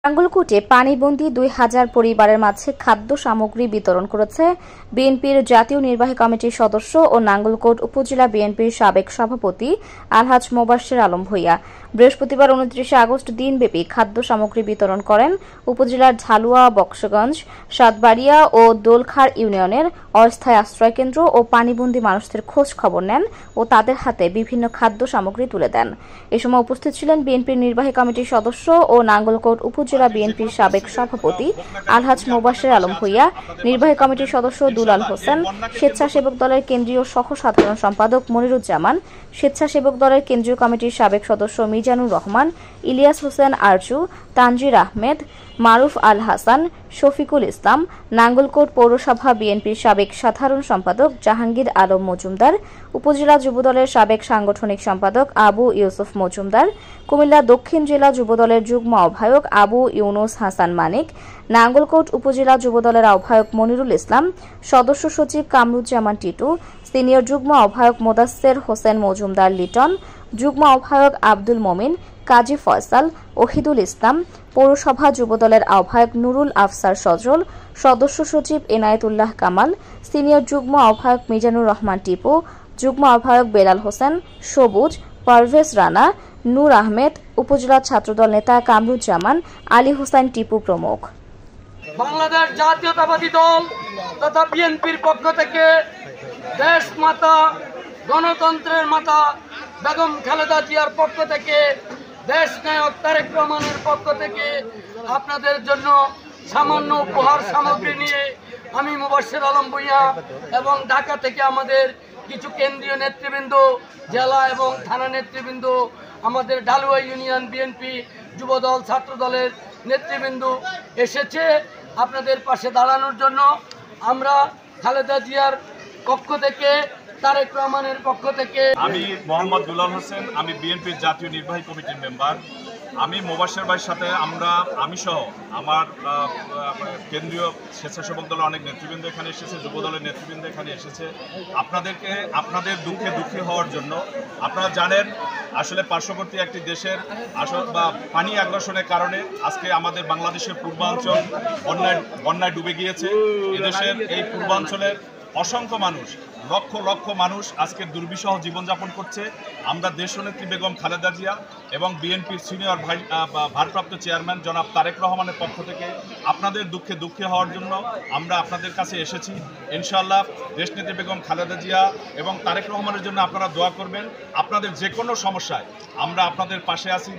নাঙ্গলকোটে পানিবন্দী ২,০০০ পরিবারের মাঝে খাদ্য সামগ্রী বিতরণ করেছে বিএনপির জাতীয় নির্বাহী কমিটির সদস্য ও নাঙ্গলকোট উপজেলা বিএনপির সাবেক সভাপতি আলহাজ মোবাশ্বের আলম ভূঁইয়া। বৃহস্পতিবার ২৯ আগস্ট দিনব্যাপী খাদ্য সামগ্রী বিতরণ করেন উপজেলার ঝালুয়া, বক্সগঞ্জ, সাতবাড়িয়া ও দোলখার ইউনিয়নের অস্থায়ী আশ্রয়কেন্দ্র ও পানিবন্দী মানুষদের খোঁজ খবর নেন ও তাদের হাতে বিভিন্ন খাদ্য সামগ্রী তুলে দেন। এ সময় উপস্থিত ছিলেন বিএনপির নির্বাহী কমিটির সদস্য ও নাঙ্গলকোট উপজেলা বিএনপির সাবেক সভাপতি আলহাজ মোবাশ্বের আলম ভূঁইয়া, নির্বাহী কমিটির সদস্য দুলাল হোসেন, স্বেচ্ছাসেবক দলের কেন্দ্রীয় সহ সাধারণ সম্পাদক মনিরুজ্জামান, স্বেচ্ছাসেবক দলের কেন্দ্রীয় কমিটির সাবেক সদস্য মিজানুর রহমান, ইলিয়াস হোসেন আরজু, তানজির আহমেদ, মারুফ আল হাসান, শফিকুল ইসলাম, নাঙ্গলকোট পৌরসভা বিএনপির সাবেক সাধারণ সম্পাদক জাহাঙ্গীর আলম মজুমদার, উপজেলা যুবদলের সাবেক সাংগঠনিক সম্পাদক আবু ইউসুফ মজুমদার, কুমিল্লা দক্ষিণ জেলা যুবদলের যুগ্ম আহ্বায়ক আবু ইউনুস হাসান মানিক, নাঙ্গলকোট উপজেলা যুবদলের আহ্বায়ক মনিরুল ইসলাম, সদস্য সচিব কামরুজ্জামান টিটু, সিনিয়র যুগ্ম আহ্বায়ক মোদাস্সের হোসেন মজুমদার লিটন, যুগ্ম আহ্বায়ক আব্দুল মমিন, কাজী ফয়সাল, ওহিদুল ইসলাম, পৌরসভা যুবদলের আহ্বায়ক নুরুল আফসার সজল, সদস্য সচিব এনায়েতুল্লাহ কামাল, সিনিয়র যুগ্ম আহ্বায়ক মিজানুর রহমান টিপু, যুগ্ম আহ্বায়ক বেলাল হোসেন, সবুজ, পারভেজ রানা, নূর আহমেদ, উপজেলা ছাত্রদল নেতা কামরুজ্জামান, আলী হোসেন টিপু প্রমুখ। বাংলাদেশ জাতীয়তাবাদী দল তথা বিএনপির পক্ষ থেকে দেশ মাতা, গণতন্ত্রের মাতা বেগম খালেদা জিয়ার পক্ষ থেকে, দেশ নায়ক তারেক রহমানের পক্ষ থেকে আপনাদের জন্য সামান্য উপহার সামগ্রী নিয়ে আমি মোবাশ্বের আলম ভূঁইয়া এবং ঢাকা থেকে আমাদের কিছু কেন্দ্রীয় নেতৃবৃন্দ, জেলা এবং থানা নেতৃবৃন্দ, আমাদের ঢালুয়া ইউনিয়ন বিএনপি, যুবদল, ছাত্রদলের নেতৃবৃন্দ এসেছে আপনাদের পাশে দাঁড়ানোর জন্য। আমরা খালেদা জিয়ার পক্ষ থেকে, তারেক রহমানের পক্ষ থেকে। আমি মোহাম্মদ দুলাল হোসেন, আমি বিএনপির জাতীয় নির্বাহী কমিটির মেম্বার। আমি মোবাশ্বের ভাইয়ের সাথে আমি সহ আমার কেন্দ্রীয় স্বেচ্ছাসেবক দলের অনেক নেতৃবৃন্দ এখানে এসেছে, যুবদলের নেতৃবৃন্দ এখানে এসেছে আপনাদের দুঃখী হওয়ার জন্য। আপনারা জানেন আসলে পার্শ্ববর্তী একটি দেশের পানি আগ্রাসনের কারণে আজকে আমাদের বাংলাদেশের পূর্বাঞ্চল বন্যায় ডুবে গিয়েছে। এদেশের এই পূর্বাঞ্চলের অসংখ্য মানুষ, লক্ষ লক্ষ মানুষ আজকে দুর্বিষহ জীবনযাপন করছে। আমরা দেশনেত্রী বেগম খালেদা জিয়া এবং বিএনপির সিনিয়র ভারপ্রাপ্ত চেয়ারম্যান জনাব তারেক রহমানের পক্ষ থেকে আপনাদের দুঃখী হওয়ার জন্য আমরা আপনাদের কাছে এসেছি। ইনশাআল্লাহ দেশনেত্রী বেগম খালেদা জিয়া এবং তারেক রহমানের জন্য আপনারা দোয়া করবেন। আপনাদের যে কোনো সমস্যায় আমরা আপনাদের পাশে আছি।